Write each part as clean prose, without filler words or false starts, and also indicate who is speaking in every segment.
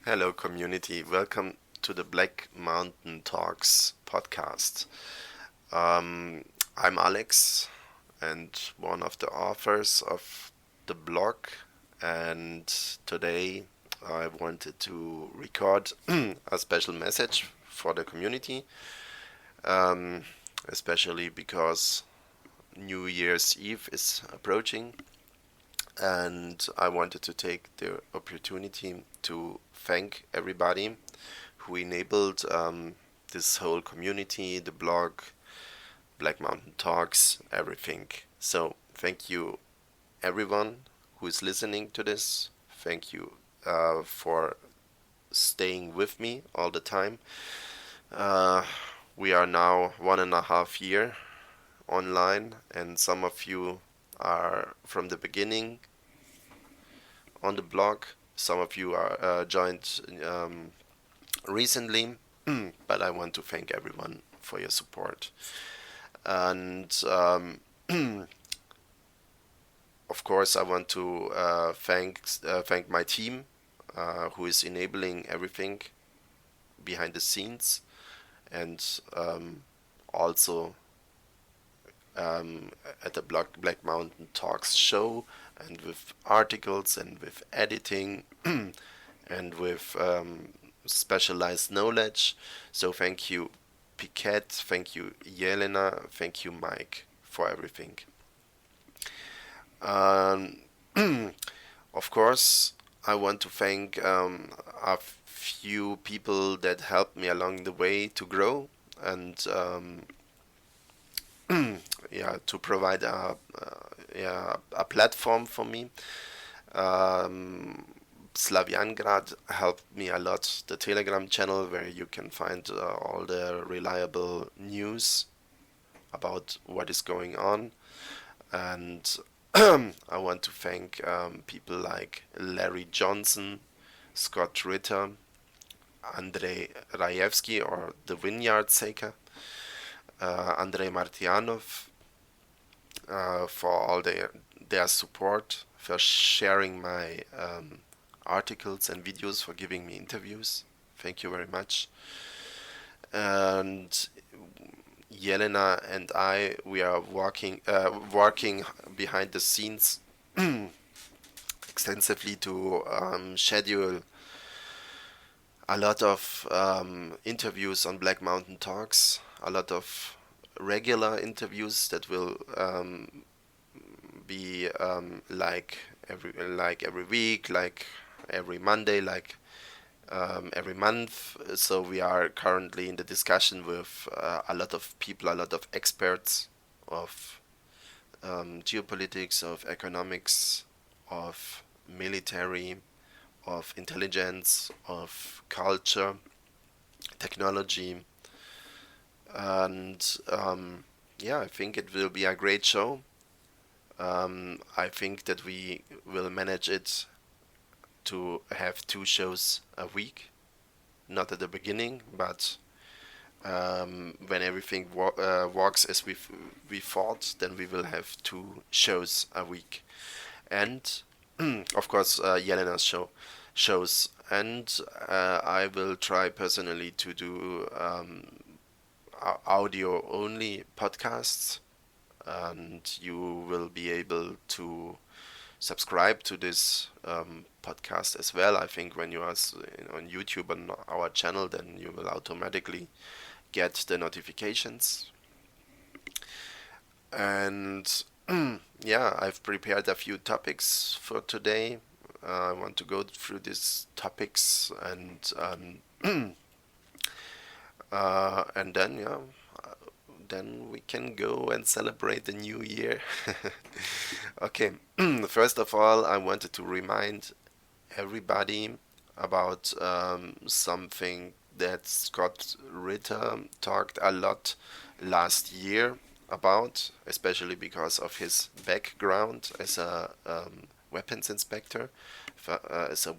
Speaker 1: Hello, community. Welcome to the Black Mountain Talks podcast. I'm Alex and one of the authors of the blog. And today I wanted to record a special message for the community, um, especially because New Year's Eve is approaching. And I wanted to take the opportunity to thank everybody who enabled this whole community, the blog, Black Mountain Talks, everything. So thank you, everyone who is listening to this. Thank you for staying with me all the time. Uh, we are now 1.5 year online, and some of you are from the beginning on the blog. Some of you are joined recently, but I want to thank everyone for your support. And of course, I want to thank my team who is enabling everything behind the scenes, and also at the Black Mountain Talks show, and with articles and with editing and with specialized knowledge. So thank you, Piquet, thank you, Yelena, thank you, Mike, for everything. Um, of course, I want to thank a few people that helped me along the way to grow, and yeah, to provide a platform for me. Um, Slaviangrad helped me a lot. The Telegram channel where you can find all the reliable news about what is going on. And I want to thank people like Larry Johnson, Scott Ritter, Andrei Rajewski, or the Vineyard Seeker, Andrei Martianov, for all their support, for sharing my articles and videos, for giving me interviews. Thank you very much. And Yelena and we are working behind the scenes extensively to schedule a lot of interviews on Black Mountain Talks, a lot of regular interviews that will be like every week, like every Monday, like every month. So we are currently in the discussion with a lot of people, a lot of experts of geopolitics, of economics, of military, of intelligence, of culture, technology, and yeah, I think it will be a great show. I think that we will manage it to have 2 shows a week, not at the beginning, but when everything works as we thought, then we will have 2 shows a week, and of course Yelena's shows, and I will try personally to do audio only podcasts, and you will be able to subscribe to this podcast as well. I think when you are on YouTube on our channel, then you will automatically get the notifications. And yeah, I've prepared a few topics for today. I want to go through these topics, and then yeah, then we can go and celebrate the new year. Okay, first of all, I wanted to remind everybody about something that Scott Ritter talked a lot last year about, especially because of his background as a weapons inspector,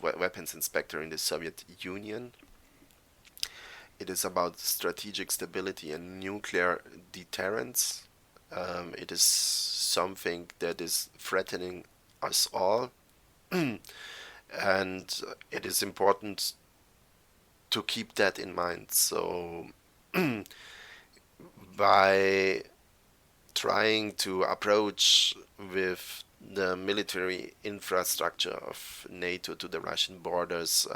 Speaker 1: weapons inspector in the Soviet Union. It is about strategic stability and nuclear deterrence. It is something that is threatening us all, and it is important to keep that in mind. So by trying to approach with the military infrastructure of NATO to the Russian borders,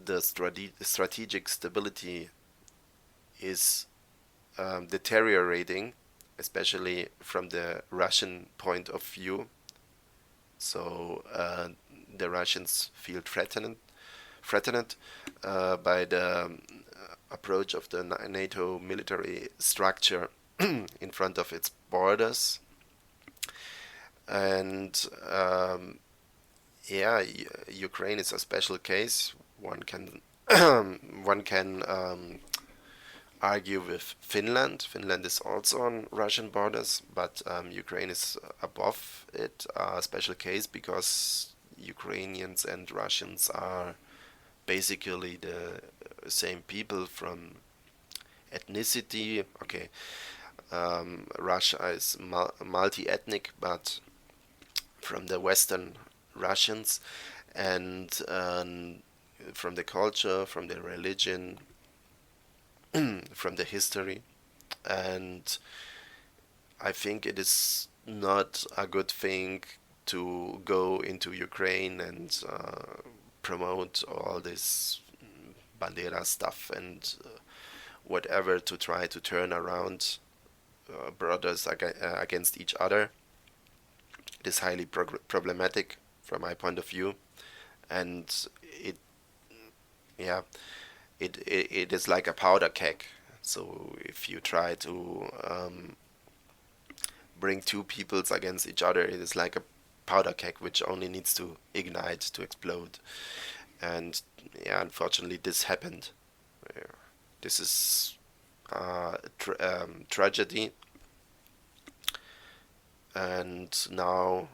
Speaker 1: the strategic stability is deteriorating, especially from the Russian point of view. So the Russians feel threatened by the approach of the NATO military structure in front of its borders. And yeah, Ukraine is a special case. One can one can argue with Finland. Finland is also on Russian borders, but Ukraine is above it, a special case because Ukrainians and Russians are basically the same people from ethnicity. Okay, Russia is multi-ethnic, but from the Western Russians and from the culture, from the religion, from the history. And I think it is not a good thing to go into Ukraine and promote all this bandera stuff and whatever to try to turn around brothers against each other. It is highly problematic from my point of view, and it yeah it is like a powder keg. So if you try to bring two peoples against each other, it is like a powder keg which only needs to ignite to explode. And yeah, unfortunately, this happened. This is tragedy, and now,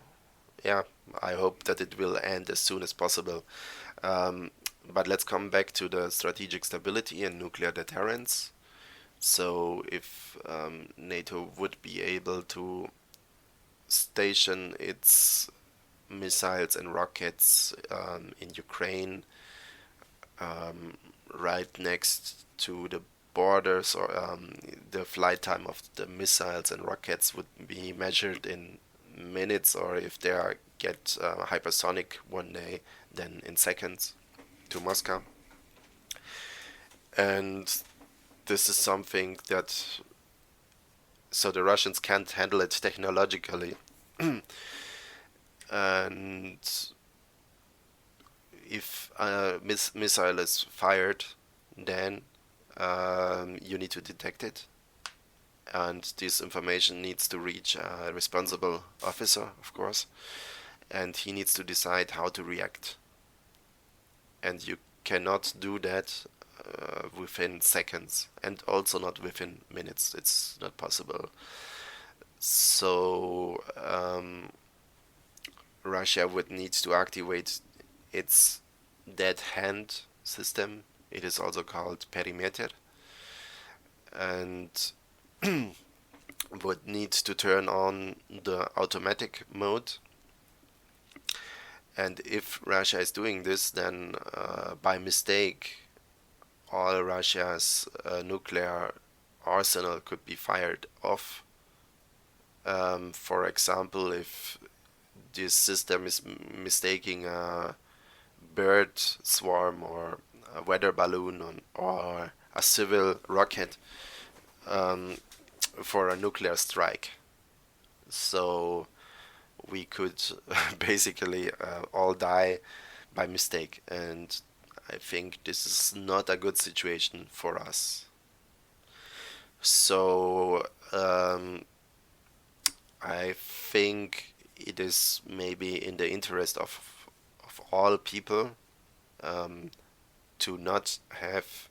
Speaker 1: yeah, I hope that it will end as soon as possible. Um, but let's come back to the strategic stability and nuclear deterrence. So, if NATO would be able to station its missiles and rockets in Ukraine right next to the borders, or the flight time of the missiles and rockets would be measured in minutes, or if they are get hypersonic one day, then in seconds to Moscow. And this is something that so the Russians can't handle it technologically. And if a missile is fired, then you need to detect it, and this information needs to reach a responsible officer, of course, and he needs to decide how to react. And you cannot do that within seconds, and also not within minutes. It's not possible. So Russia would need to activate its dead hand system. It is also called perimeter, and would need to turn on the automatic mode. And if Russia is doing this, then by mistake, all Russia's nuclear arsenal could be fired off. For example, if this system is mistaking a bird swarm or a weather balloon or a civil rocket for a nuclear strike. So we could basically all die by mistake, and I think this is not a good situation for us. So I think it is maybe in the interest of all people to not have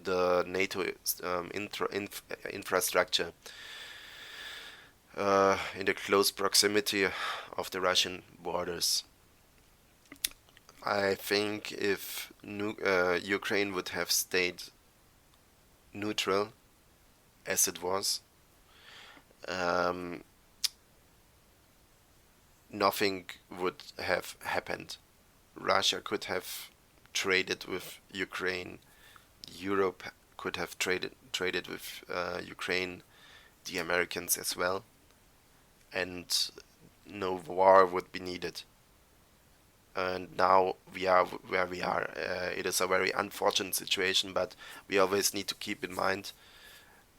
Speaker 1: the NATO infrastructure in the close proximity of the Russian borders. I think if Ukraine would have stayed neutral as it was, um, nothing would have happened. Russia could have traded with Ukraine. Europe could have traded with Ukraine, the Americans as well, and no war would be needed. And now we are where we are. It is a very unfortunate situation, but we always need to keep in mind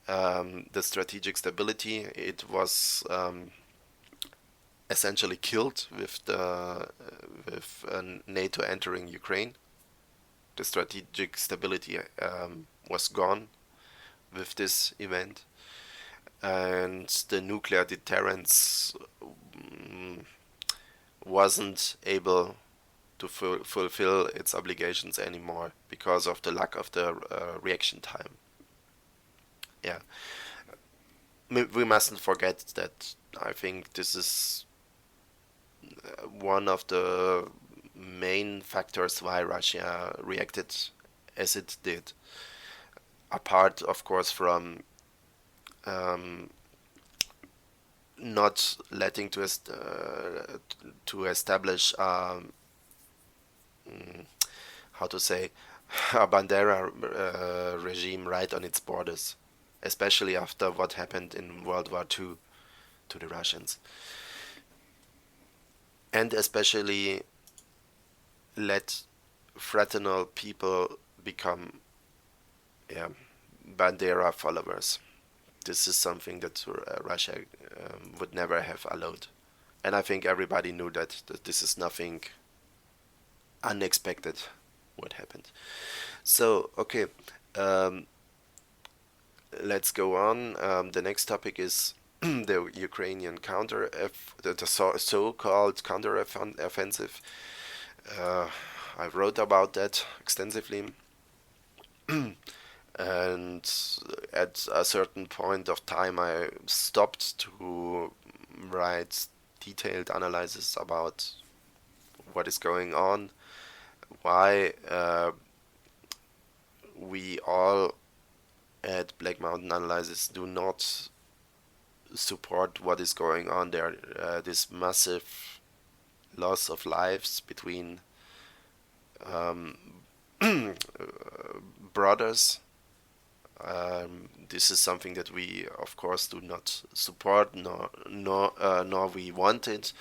Speaker 1: the strategic stability. It was essentially killed with the NATO entering Ukraine. The strategic stability was gone with this event, and the nuclear deterrence wasn't able to fulfill its obligations anymore because of the lack of the reaction time. Yeah, we mustn't forget that. I think this is one of the main factors why Russia reacted as it did. Apart, of course, from um, not letting to establish how to say a Bandera regime right on its borders, especially after what happened in World War II to the Russians, and especially let fraternal people become, yeah, Bandera followers. This is something that Russia would never have allowed. And I think everybody knew that this is nothing unexpected what happened. So, okay, um, let's go on. The next topic is the Ukrainian the so-called counter-offensive. Uh, I wrote about that extensively. And at a certain point of time, I stopped to write detailed analysis about what is going on, why we all at Black Mountain Analysis do not support what is going on there. This massive loss of lives between um, brothers. This is something that we, of course, do not support, nor we want it.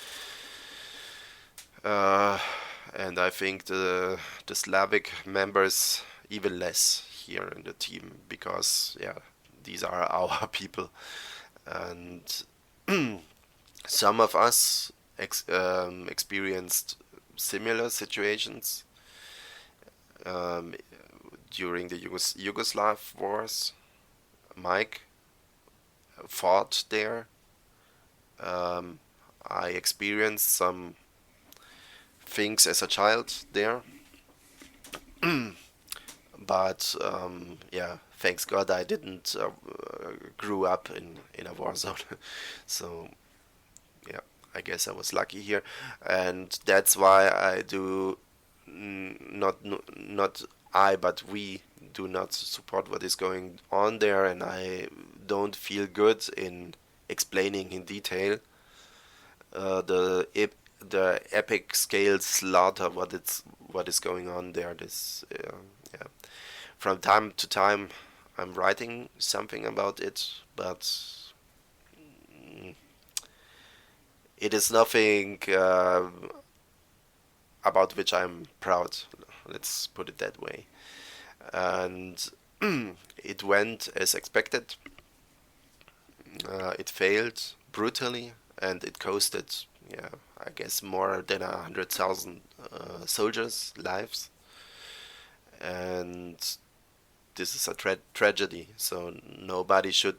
Speaker 1: And I think the Slavic members even less here in the team because yeah, these are our people, and some of us experienced similar situations um, during the Yugoslav wars. Mike fought there. Um, I experienced some things as a child there, but yeah, thanks God I didn't grew up in a war zone. So yeah, I guess I was lucky here, and that's why I do not I but we do not support what is going on there, and I don't feel good in explaining in detail the epic scale slaughter what is going on there. This yeah. From time to time, I'm writing something about it, but it is nothing about which I'm proud. Let's put it that way. And it went as expected. It failed brutally, and it costed, yeah, I guess more than 100,000 soldiers' lives. And this is a tragedy. So nobody should,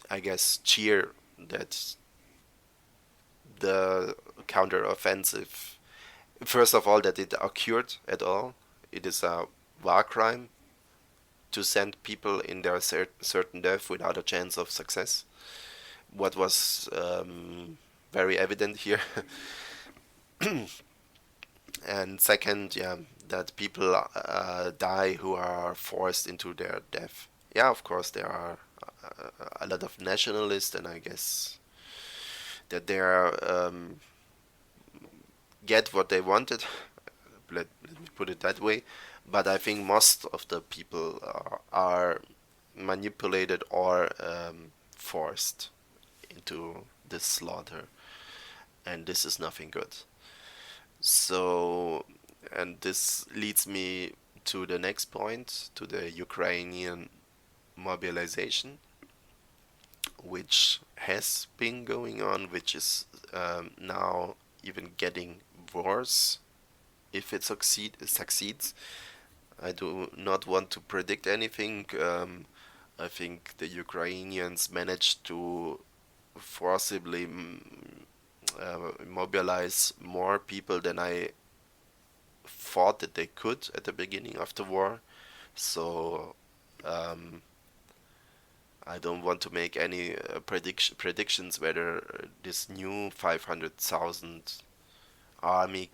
Speaker 1: I guess, cheer that the counter-offensive. First of all, that it occurred at all. It is a war crime to send people in their certain death without a chance of success. What was very evident here. And second, yeah, that people die who are forced into their death. Yeah, of course, there are a lot of nationalists, and I guess that they are get what they wanted. Let me put it that way. But I think most of the people are manipulated or forced into this slaughter, and this is nothing good. So, and this leads me to the next point, to the Ukrainian mobilization, which has been going on, which is now even getting worse if it succeeds. I do not want to predict anything. I think the Ukrainians managed to forcibly mobilize more people than I thought that they could at the beginning of the war. So um, I don't want to make any predictions whether this new 500,000 army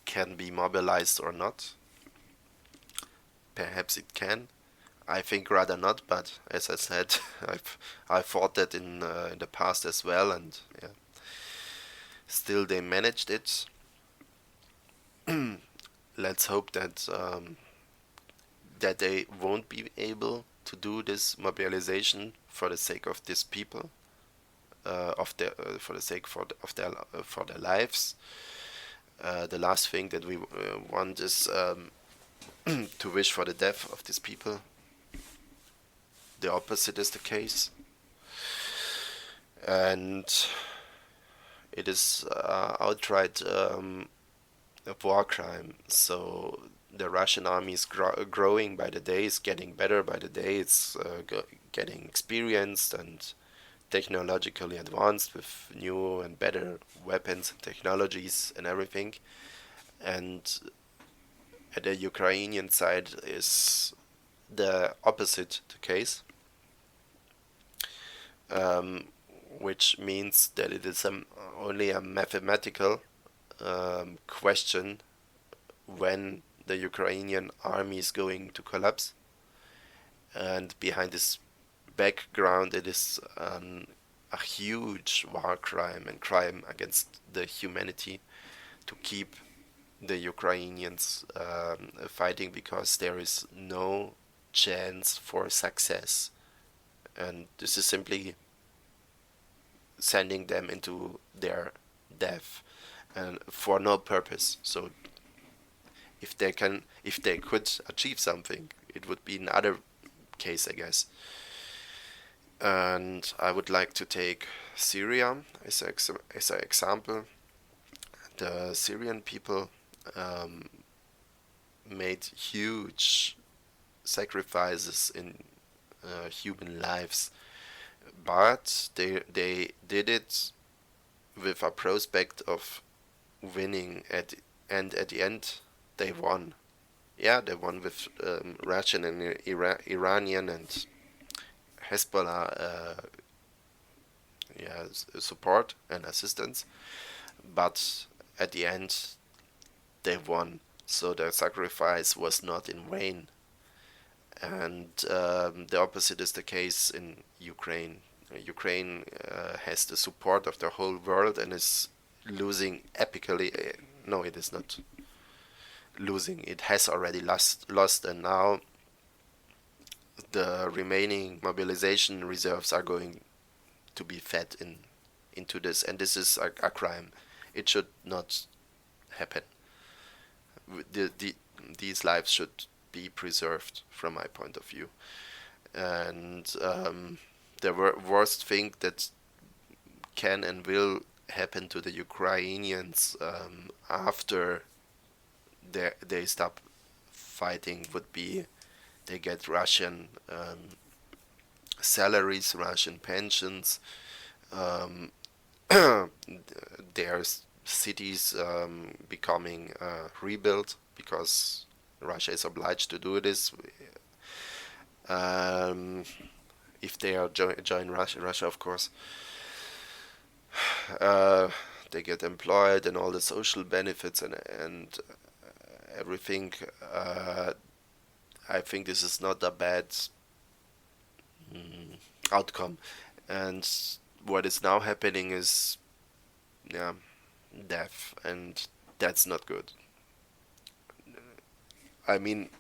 Speaker 1: can be mobilized or not. Perhaps it can. I think rather not, but as I said, I thought that in the past as well, and yeah, still they managed it. Let's hope that they won't be able to do this mobilization for the sake of these people, of their for the sake for their lives. The last thing that we want is to wish for the death of these people. The opposite is the case, and it is outright a war crime. So the Russian army is growing by the day, it's getting better by the day, it's getting experienced and technologically advanced with new and better weapons and technologies and everything. And at the Ukrainian side is the opposite the case, um, which means that it is only a mathematical question when the Ukrainian army is going to collapse. And behind this background, it is a huge war crime and crime against the humanity to keep the Ukrainians fighting, because there is no chance for success. And this is simply sending them into their death and for no purpose. So if they could achieve something, it would be another case, I guess. And I would like to take Syria as an example. The Syrian people made huge sacrifices in human lives, but they did it with a prospect of winning and at the end they won. Yeah, they won with Russian and Iranian and Hezbollah support and assistance, but at the end they won. So their sacrifice was not in vain. And the opposite is the case in Ukraine. Ukraine has the support of the whole world and is losing epically. No, it is not losing. It has already lost, and now the remaining mobilization reserves are going to be fed into this, and this is a crime. It should not happen. These lives should be preserved from my point of view. And the worst thing that can and will happen to the Ukrainians after they stop fighting would be they get Russian salaries, Russian pensions. Their cities becoming rebuilt because Russia is obliged to do this. If they are join Russia, of course, they get employed and all the social benefits and everything. I think this is not a bad outcome. And what is now happening is, yeah, death, and that's not good. I mean,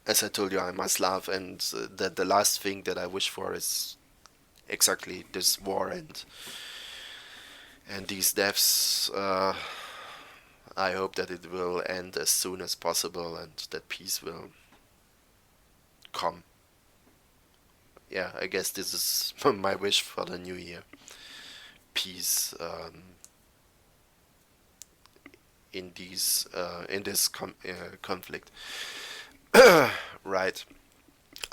Speaker 1: as I told you, I'm a Slav, and the last thing that I wish for is exactly this war and these deaths. I hope that it will end as soon as possible and that peace will come. Yeah, I guess this is my wish for the new year. Peace in this conflict. Right.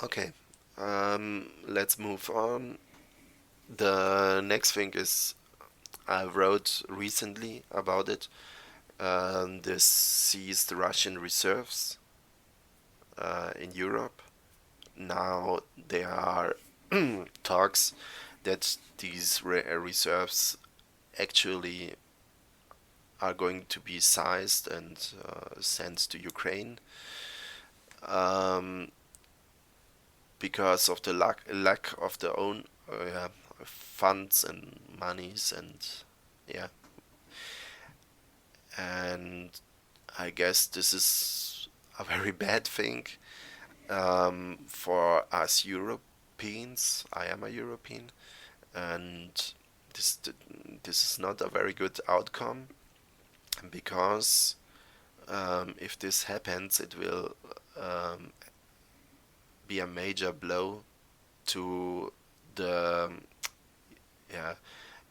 Speaker 1: Okay. Let's move on. The next thing is I wrote recently about it. This seized Russian reserves in Europe. Now there are talks that these reserves actually are going to be seized and sent to Ukraine um, because of the lack of their own funds and monies and yeah, and I guess this is a very bad thing for us Europeans. I am a European, and this this is not a very good outcome because if this happens, it will um, be a major blow to the yeah,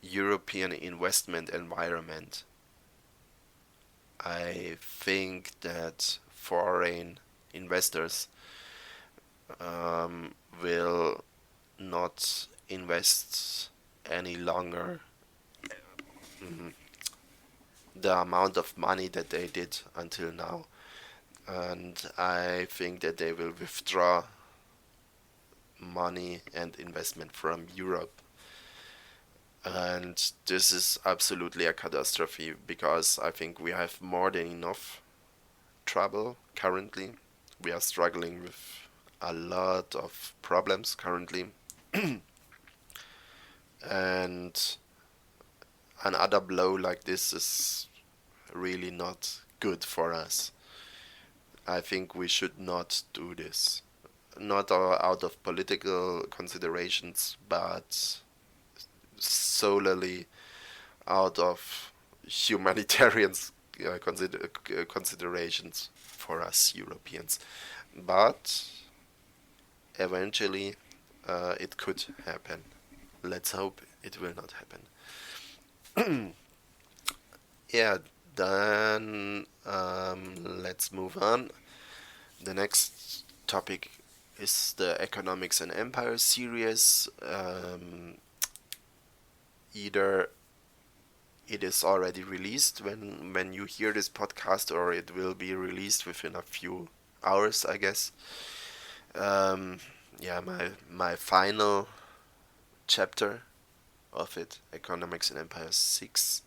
Speaker 1: European investment environment. I think that foreign investors will not invest any longer the amount of money that they did until now. And I think that they will withdraw money and investment from Europe. And this is absolutely a catastrophe because I think we have more than enough trouble currently. We are struggling with a lot of problems currently. And another blow like this is really not good for us. I think we should not do this. Not out of political considerations, but solely out of humanitarian considerations for us Europeans. But eventually it could happen. Let's hope it will not happen. Yeah, then let's move on. The next topic is the Economics and Empire series. Either it is already released when you hear this podcast, or it will be released within a few hours, I guess. Yeah, my final chapter of it, Economics and Empire 6.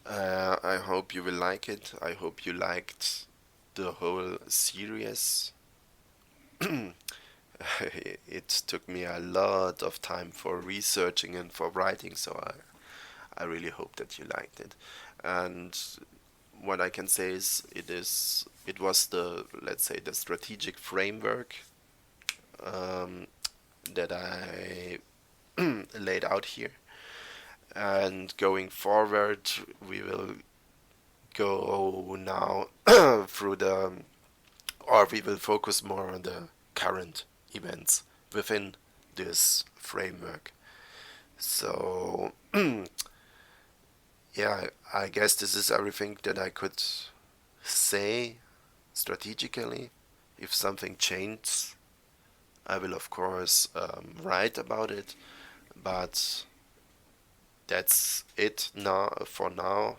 Speaker 1: I hope you will like it. I hope you liked the whole series. It took me a lot of time for researching and for writing, so I really hope that you liked it. And what I can say is it was the, let's say, the strategic framework um, that I laid out here. And going forward, we will go now through or we will focus more on the current events within this framework. So, yeah, I guess this is everything that I could say strategically. If something changes, I will of course write about it, but that's it now for now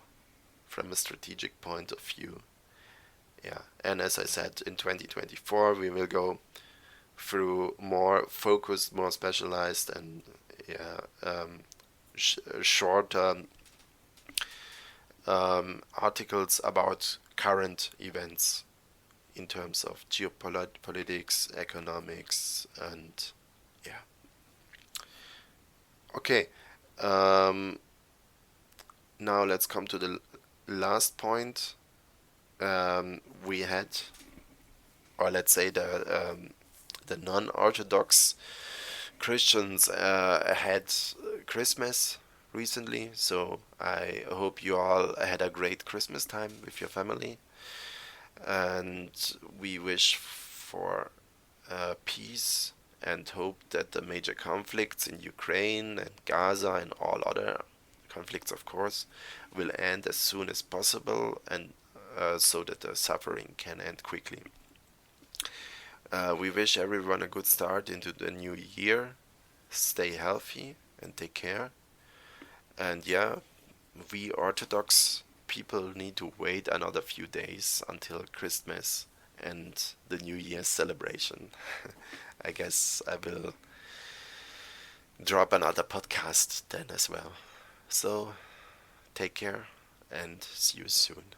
Speaker 1: from a strategic point of view. Yeah, and as I said, in 2024 we will go through more focused, more specialized, and yeah, short articles about current events in terms of geopolitics, economics, and yeah. Okay, um, now let's come to the last point. We had, or let's say the non-Orthodox Christians had Christmas recently, so I hope you all had a great Christmas time with your family, and we wish for peace and hope that the major conflicts in Ukraine and Gaza and all other conflicts, of course, will end as soon as possible and so that the suffering can end quickly. We wish everyone a good start into the new year. Stay healthy and take care. And yeah, we Orthodox people need to wait another few days until Christmas and the New Year's celebration. I guess I will drop another podcast then as well. So take care and see you soon.